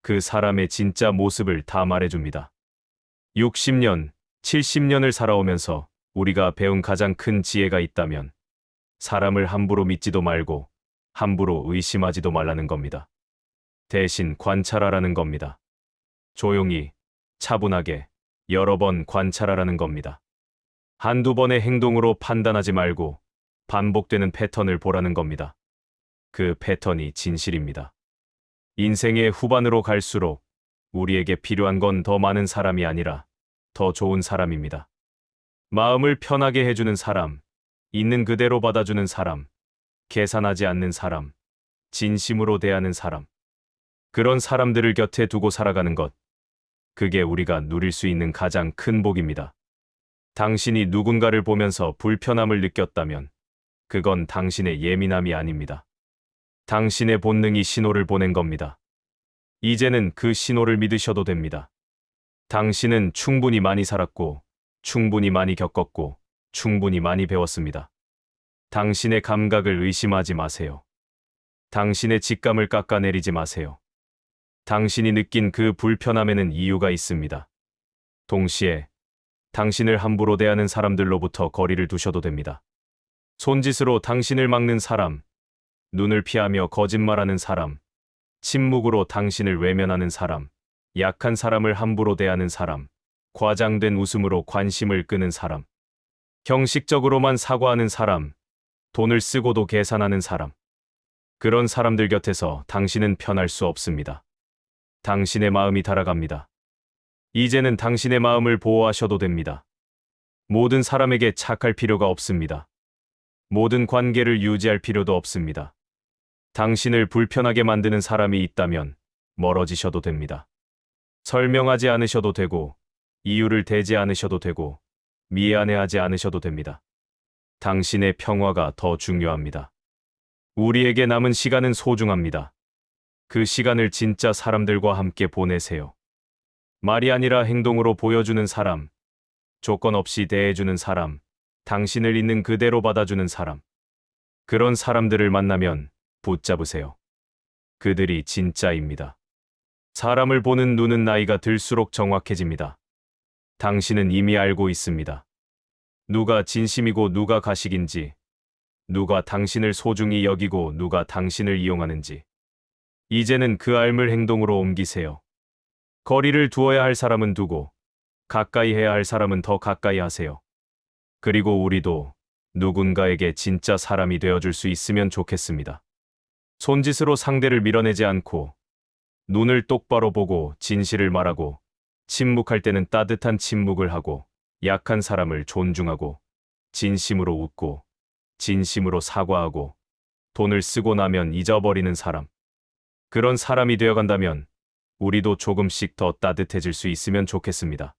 그 사람의 진짜 모습을 다 말해줍니다. 60년, 70년을 살아오면서 우리가 배운 가장 큰 지혜가 있다면 사람을 함부로 믿지도 말고 함부로 의심하지도 말라는 겁니다. 대신 관찰하라는 겁니다. 조용히, 차분하게 여러 번 관찰하라는 겁니다. 한두 번의 행동으로 판단하지 말고 반복되는 패턴을 보라는 겁니다. 그 패턴이 진실입니다. 인생의 후반으로 갈수록 우리에게 필요한 건 더 많은 사람이 아니라 더 좋은 사람입니다. 마음을 편하게 해주는 사람, 있는 그대로 받아주는 사람, 계산하지 않는 사람, 진심으로 대하는 사람. 그런 사람들을 곁에 두고 살아가는 것, 그게 우리가 누릴 수 있는 가장 큰 복입니다. 당신이 누군가를 보면서 불편함을 느꼈다면 그건 당신의 예민함이 아닙니다. 당신의 본능이 신호를 보낸 겁니다. 이제는 그 신호를 믿으셔도 됩니다. 당신은 충분히 많이 살았고, 충분히 많이 겪었고, 충분히 많이 배웠습니다. 당신의 감각을 의심하지 마세요. 당신의 직감을 깎아내리지 마세요. 당신이 느낀 그 불편함에는 이유가 있습니다. 동시에 당신을 함부로 대하는 사람들로부터 거리를 두셔도 됩니다. 손짓으로 당신을 막는 사람, 눈을 피하며 거짓말하는 사람, 침묵으로 당신을 외면하는 사람, 약한 사람을 함부로 대하는 사람, 과장된 웃음으로 관심을 끄는 사람, 형식적으로만 사과하는 사람, 돈을 쓰고도 계산하는 사람. 그런 사람들 곁에서 당신은 편할 수 없습니다. 당신의 마음이 달아갑니다. 이제는 당신의 마음을 보호하셔도 됩니다. 모든 사람에게 착할 필요가 없습니다. 모든 관계를 유지할 필요도 없습니다. 당신을 불편하게 만드는 사람이 있다면 멀어지셔도 됩니다. 설명하지 않으셔도 되고, 이유를 대지 않으셔도 되고, 미안해하지 않으셔도 됩니다. 당신의 평화가 더 중요합니다. 우리에게 남은 시간은 소중합니다. 그 시간을 진짜 사람들과 함께 보내세요. 말이 아니라 행동으로 보여주는 사람, 조건 없이 대해주는 사람, 당신을 있는 그대로 받아주는 사람. 그런 사람들을 만나면 붙잡으세요. 그들이 진짜입니다. 사람을 보는 눈은 나이가 들수록 정확해집니다. 당신은 이미 알고 있습니다. 누가 진심이고 누가 가식인지, 누가 당신을 소중히 여기고 누가 당신을 이용하는지. 이제는 그 알을 행동으로 옮기세요. 거리를 두어야 할 사람은 두고, 가까이 해야 할 사람은 더 가까이 하세요. 그리고 우리도 누군가에게 진짜 사람이 되어줄 수 있으면 좋겠습니다. 손짓으로 상대를 밀어내지 않고, 눈을 똑바로 보고 진실을 말하고, 침묵할 때는 따뜻한 침묵을 하고, 약한 사람을 존중하고, 진심으로 웃고, 진심으로 사과하고, 돈을 쓰고 나면 잊어버리는 사람. 그런 사람이 되어간다면 우리도 조금씩 더 따뜻해질 수 있으면 좋겠습니다.